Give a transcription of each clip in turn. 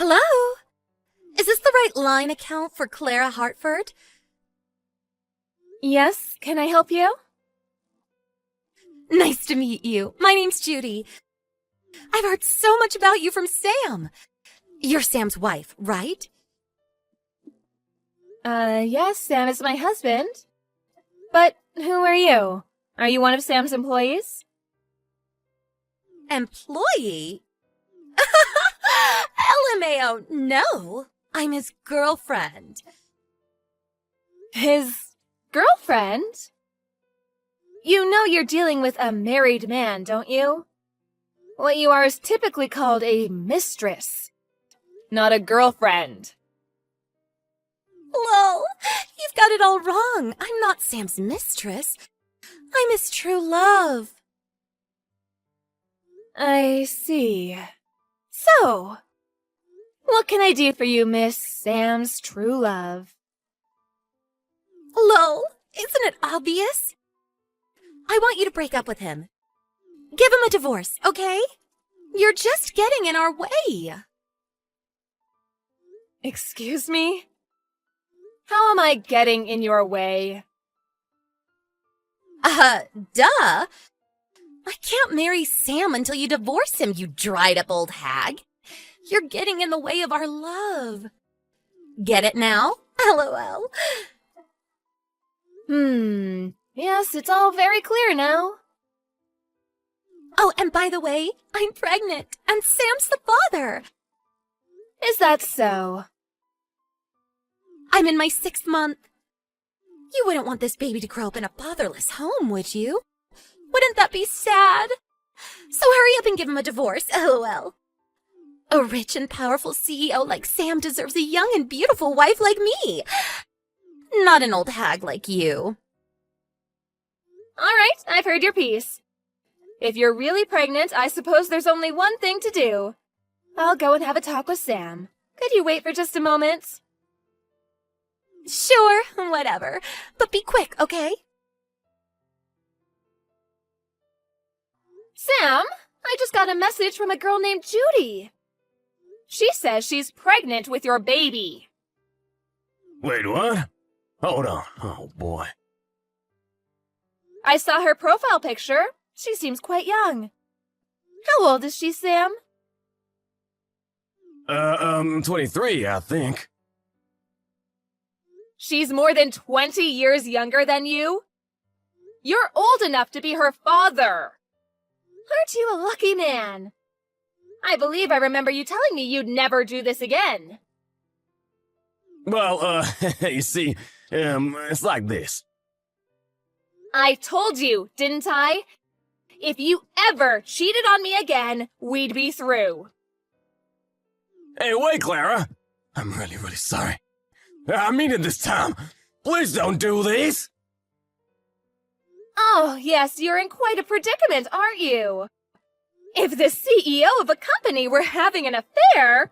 Hello? Is this the right line account for Clara Hartford? Yes, can I help you? Nice to meet you. My name's Judy. I've heard so much about you from Sam. You're Sam's wife, right? Yes, Sam is my husband. But who are you? Are you one of Sam's employees? Employee? LMAO, no. I'm his girlfriend. His girlfriend? You know you're dealing with a married man, don't you? What you are is typically called a mistress, not a girlfriend. Lol, you've got it all wrong. I'm not Sam's mistress. I'm his true love. I see. So, what can I do for you, Miss Sam's true love? Lol, isn't it obvious? I want you to break up with him. Give him a divorce, okay? You're just getting in our way. Excuse me? How am I getting in your way? Duh. I can't marry Sam until you divorce him, you dried-up old hag. You're getting in the way of our love. Get it now? LOL. Yes, it's all very clear now. Oh, and by the way, I'm pregnant, and Sam's the father. Is that so? I'm in my 6th month. You wouldn't want this baby to grow up in a fatherless home, would you? Wouldn't that be sad? So hurry up and give him a divorce, LOL. A rich and powerful CEO like Sam deserves a young and beautiful wife like me. Not an old hag like you. All right, I've heard your piece. If you're really pregnant, I suppose there's only one thing to do. I'll go and have a talk with Sam. Could you wait for just a moment? Sure, whatever. But be quick, okay? Sam, I just got a message from a girl named Judy. She says she's pregnant with your baby. Wait, what? Hold on. Oh, boy. I saw her profile picture. She seems quite young. How old is she, Sam? 23, I think. She's more than 20 years younger than you? You're old enough to be her father. Aren't you a lucky man? I believe I remember you telling me you'd never do this again. Well, you see, it's like this. I told you, didn't I? If you ever cheated on me again, we'd be through. Hey, wait, Clara. I'm really sorry. I mean it this time. Please don't do this. Oh, yes, you're in quite a predicament, aren't you? If the CEO of a company were having an affair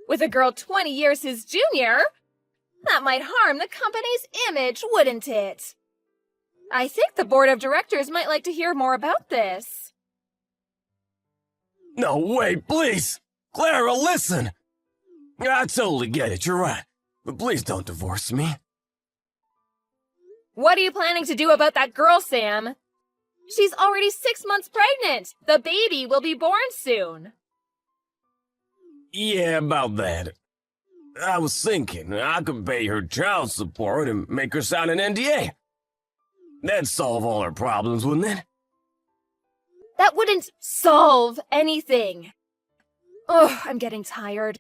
with a girl 20 years his junior, that might harm the company's image, wouldn't it? I think the board of directors might like to hear more about this. No, wait, please. Clara, listen. I totally get it, you're right. But please don't divorce me. What are you planning to do about that girl, Sam? She's already 6 months pregnant. The baby will be born soon. Yeah, about that. I was thinking I could pay her child support and make her sign an NDA. That'd solve all her problems, wouldn't it? That wouldn't solve anything. Oh, I'm getting tired.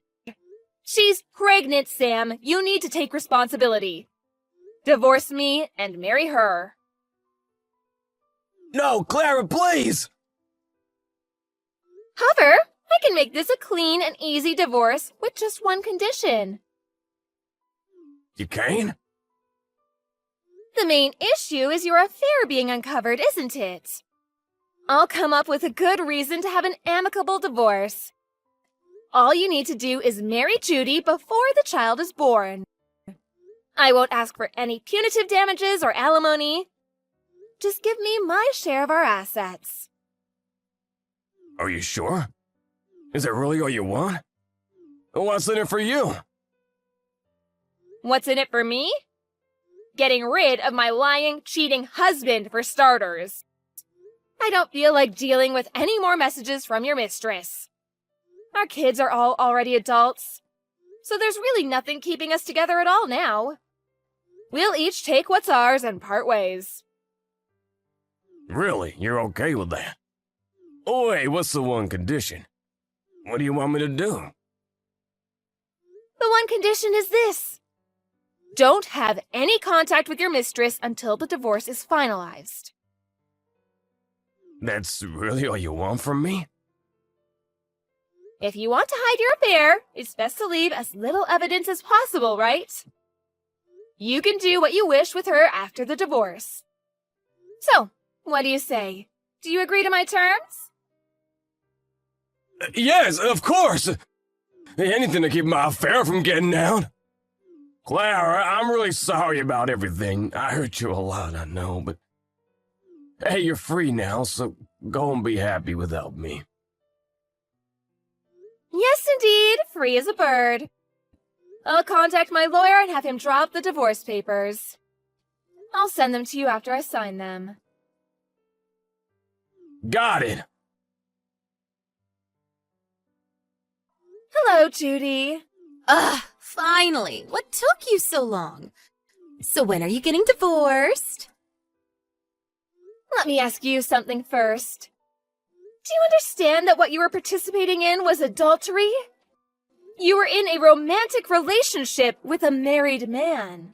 She's pregnant, Sam. You need to take responsibility. Divorce me and marry her. No, Clara, please! However, I can make this a clean and easy divorce with just one condition. You can? The main issue is your affair being uncovered, isn't it? I'll come up with a good reason to have an amicable divorce. All you need to do is marry Judy before the child is born. I won't ask for any punitive damages or alimony. Just give me my share of our assets. Are you sure? Is that really all you want? What's in it for you? What's in it for me? Getting rid of my lying, cheating husband, for starters. I don't feel like dealing with any more messages from your mistress. Our kids are all already adults, so there's really nothing keeping us together at all now. We'll each take what's ours and part ways. Really? You're okay with that? Oh, wait, what's the one condition? What do you want me to do? The one condition is this. Don't have any contact with your mistress until the divorce is finalized. That's really all you want from me? If you want to hide your affair, it's best to leave as little evidence as possible, right? You can do what you wish with her after the divorce. So, what do you say? Do you agree to my terms? Yes, of course! Anything to keep my affair from getting out. Clara, I'm really sorry about everything. I hurt you a lot, I know, but... Hey, you're free now, so go and be happy without me. Yes, indeed, free as a bird. I'll contact my lawyer and have him draw up the divorce papers. I'll send them to you after I sign them. Got it! Hello, Judy. Ugh, finally. What took you so long? So when are you getting divorced? Let me ask you something first. Do you understand that what you were participating in was adultery? You were in a romantic relationship with a married man.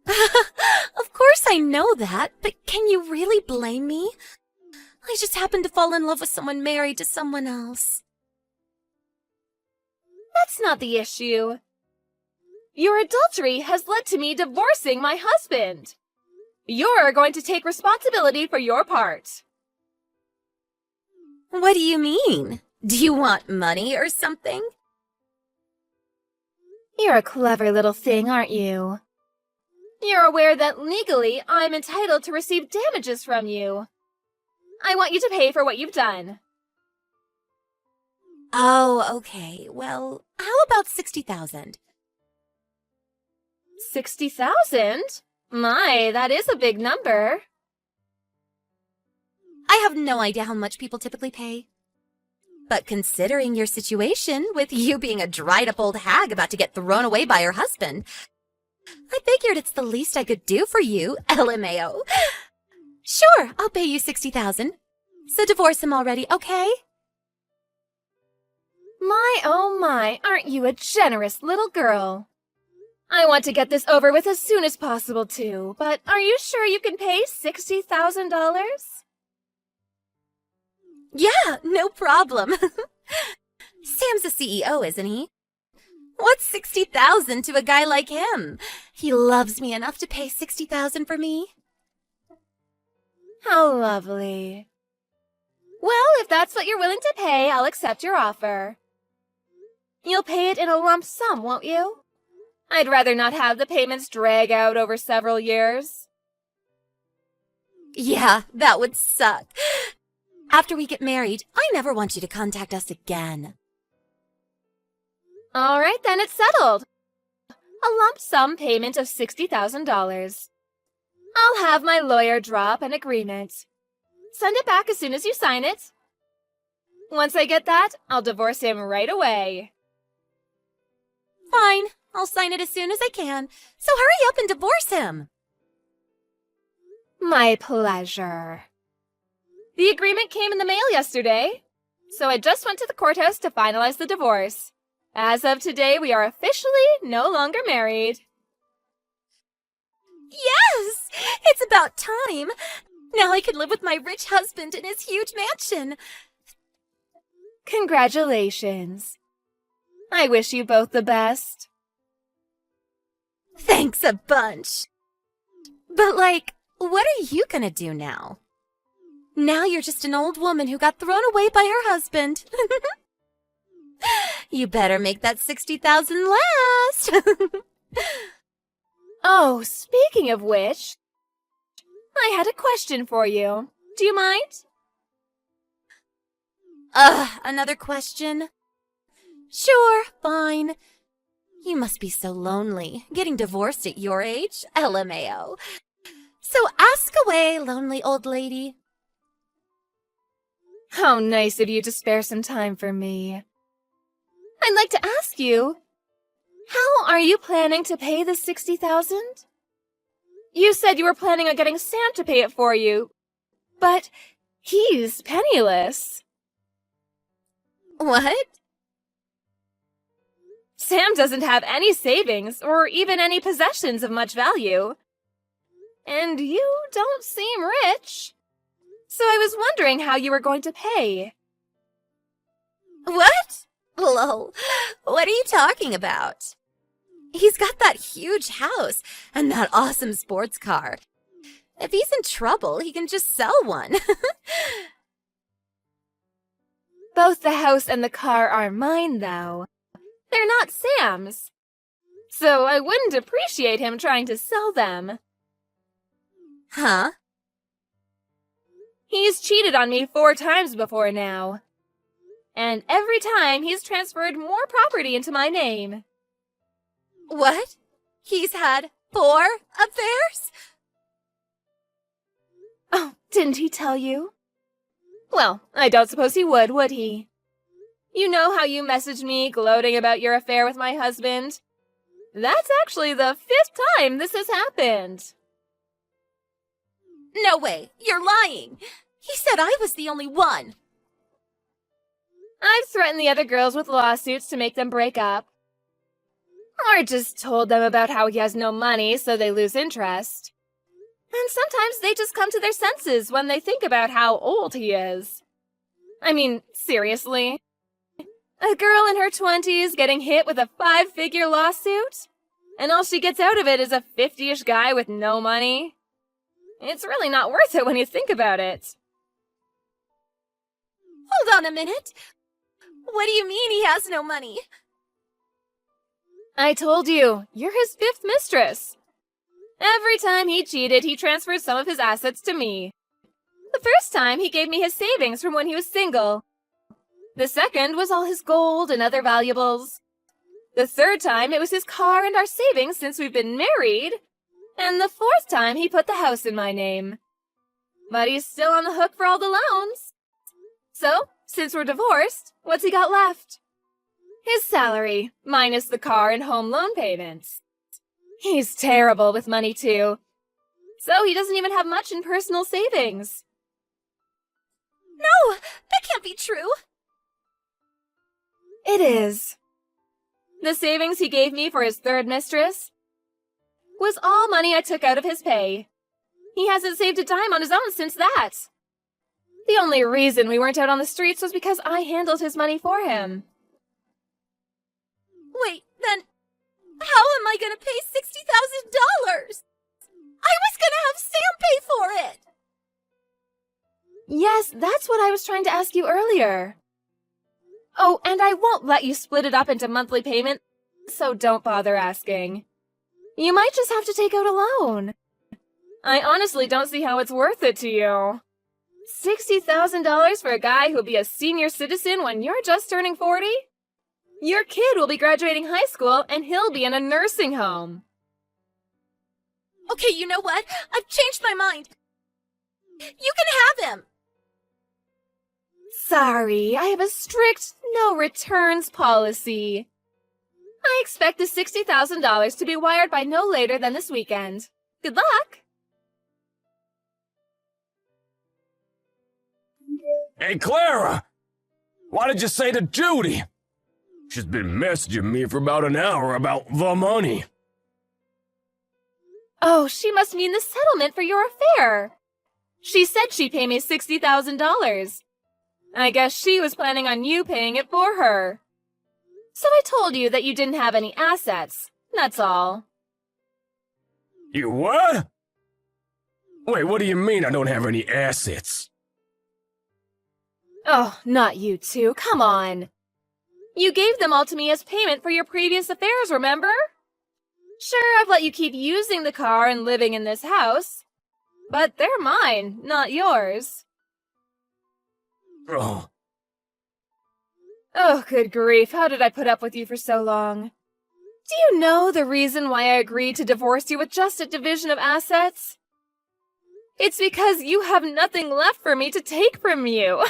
Of course I know that, but can you really blame me? I just happened to fall in love with someone married to someone else. That's not the issue. Your adultery has led to me divorcing my husband. You're going to take responsibility for your part. What do you mean? Do you want money or something? You're a clever little thing, aren't you? You're aware that legally I'm entitled to receive damages from you. I want you to pay for what you've done. Oh, okay. Well, how about 60,000? 60,000? My, that is a big number. I have no idea how much people typically pay. But considering your situation, with you being a dried-up old hag about to get thrown away by her husband, I figured it's the least I could do for you, LMAO. Sure, I'll pay you 60,000. So divorce him already, okay? My, oh my, aren't you a generous little girl? I want to get this over with as soon as possible, too, but are you sure you can pay $60,000? Yeah, no problem. Sam's the CEO, isn't he? What's 60,000 to a guy like him? He loves me enough to pay 60,000 for me. How lovely. Well, if that's what you're willing to pay, I'll accept your offer. You'll pay it in a lump sum, won't you? I'd rather not have the payments drag out over several years. Yeah, that would suck. After we get married, I never want you to contact us again. All right, then it's settled. A lump sum payment of $60,000. I'll have my lawyer draw up an agreement. Send it back as soon as you sign it. Once I get that, I'll divorce him right away. Fine, I'll sign it as soon as I can. So hurry up and divorce him. My pleasure. The agreement came in the mail yesterday, so I just went to the courthouse to finalize the divorce. As of today, we are officially no longer married. Yes! It's about time. Now I can live with my rich husband in his huge mansion. Congratulations. I wish you both the best. Thanks a bunch. But what are you gonna do now? Now you're just an old woman who got thrown away by her husband. You better make that 60,000 last. Oh, speaking of which, I had a question for you. Do you mind? Another question? Sure, fine. You must be so lonely, getting divorced at your age, LMAO. So ask away, lonely old lady. How nice of you to spare some time for me. I'd like to ask you, how are you planning to pay the $60,000? You said you were planning on getting Sam to pay it for you, but he's penniless. What? Sam doesn't have any savings or even any possessions of much value. And you don't seem rich. So I was wondering how you were going to pay. What? Lol, what are you talking about? He's got that huge house and that awesome sports car. If he's in trouble, he can just sell one. Both the house and the car are mine, though. They're not Sam's. So I wouldn't appreciate him trying to sell them. Huh? He's cheated on me 4 times before now. And every time he's transferred more property into my name. What? He's had 4 affairs? Oh, didn't he tell you? Well, I don't suppose he would he? You know how you messaged me gloating about your affair with my husband? That's actually the 5th time this has happened. No way, you're lying. He said I was the only one. I've threatened the other girls with lawsuits to make them break up. Or just told them about how he has no money, so they lose interest. And sometimes they just come to their senses when they think about how old he is. I mean, seriously? A girl in her 20s getting hit with a 5-figure lawsuit? And all she gets out of it is a 50-ish guy with no money? It's really not worth it when you think about it. Hold on a minute. What do you mean he has no money? I told you, you're his 5th mistress. Every time he cheated, he transferred some of his assets to me. The first time, he gave me his savings from when he was single. The second was all his gold and other valuables. The third time, it was his car and our savings since we've been married. And the 4th time, he put the house in my name. But he's still on the hook for all the loans. So, since we're divorced, what's he got left? His salary, minus the car and home loan payments. He's terrible with money, too. So he doesn't even have much in personal savings. No, that can't be true. It is. The savings he gave me for his 3rd mistress was all money I took out of his pay. He hasn't saved a dime on his own since that. The only reason we weren't out on the streets was because I handled his money for him. Wait, then how am I gonna pay $60,000? I was gonna have Sam pay for it! Yes, that's what I was trying to ask you earlier. Oh, and I won't let you split it up into monthly payment, so don't bother asking. You might just have to take out a loan. I honestly don't see how it's worth it to you. $60,000 for a guy who'll be a senior citizen when you're just turning 40? Your kid will be graduating high school and he'll be in a nursing home. Okay, you know what? I've changed my mind. You can have him. Sorry, I have a strict no returns policy. I expect the $60,000 to be wired by no later than this weekend. Good luck! Hey, Clara! Why did you say to Judy? She's been messaging me for about an hour about the money. Oh, she must mean the settlement for your affair. She said she'd pay me $60,000. I guess she was planning on you paying it for her. So I told you that you didn't have any assets. That's all. You what? Wait, what do you mean I don't have any assets? Oh, not you two. Come on. You gave them all to me as payment for your previous affairs, remember? Sure, I've let you keep using the car and living in this house. But they're mine, not yours. Oh. Oh, good grief, how did I put up with you for so long? Do you know the reason why I agreed to divorce you with just a division of assets? It's because you have nothing left for me to take from you.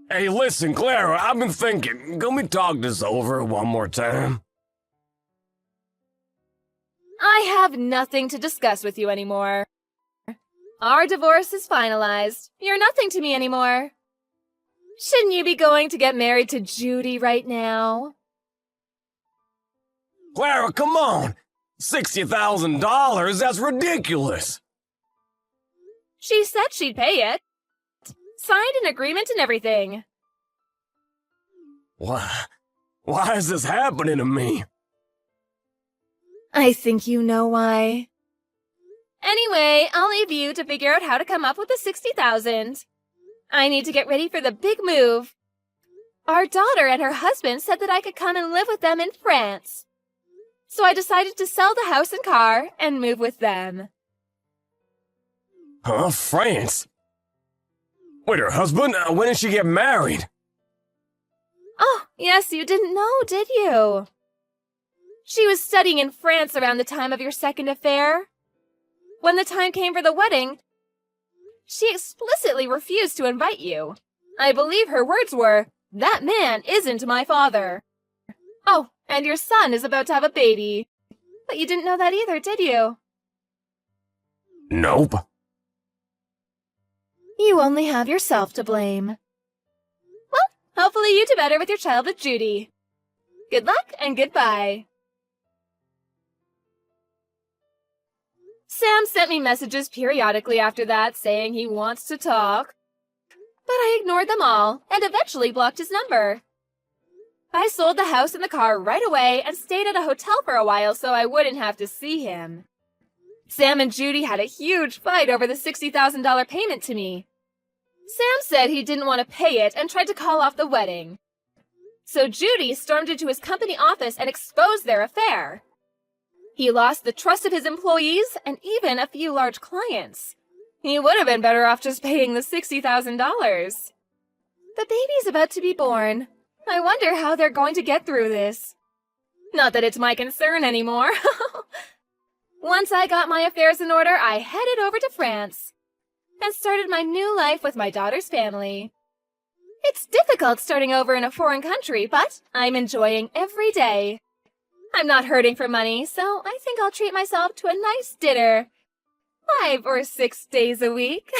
Hey, listen, Clara, I've been thinking. Can we talk this over one more time? I have nothing to discuss with you anymore. Our divorce is finalized. You're nothing to me anymore. Shouldn't you be going to get married to Judy right now? Clara, come on! $60,000? That's ridiculous! She said she'd pay it. Signed an agreement and everything. Why is this happening to me? I think you know why. Anyway, I'll leave you to figure out how to come up with the $60,000. I need to get ready for the big move. Our daughter and her husband said that I could come and live with them in France. So I decided to sell the house and car and move with them. Huh? France? Wait, her husband? When did she get married? Oh, yes, you didn't know, did you? She was studying in France around the time of your second affair. When the time came for the wedding, she explicitly refused to invite you. I believe her words were, "That man isn't my father." Oh, and your son is about to have a baby. But you didn't know that either, did you? Nope. You only have yourself to blame. Well, hopefully you do better with your child with Judy. Good luck and goodbye. Sam sent me messages periodically after that saying he wants to talk. But I ignored them all and eventually blocked his number. I sold the house and the car right away and stayed at a hotel for a while so I wouldn't have to see him. Sam and Judy had a huge fight over the $60,000 payment to me. Sam said he didn't want to pay it and tried to call off the wedding. So Judy stormed into his company office and exposed their affair. He lost the trust of his employees and even a few large clients. He would have been better off just paying the $60,000. The baby's about to be born. I wonder how they're going to get through this. Not that it's my concern anymore. Once I got my affairs in order, I headed over to France and started my new life with my daughter's family. It's difficult starting over in a foreign country, but I'm enjoying every day. I'm not hurting for money, so I think I'll treat myself to a nice dinner. 5 or 6 days a week.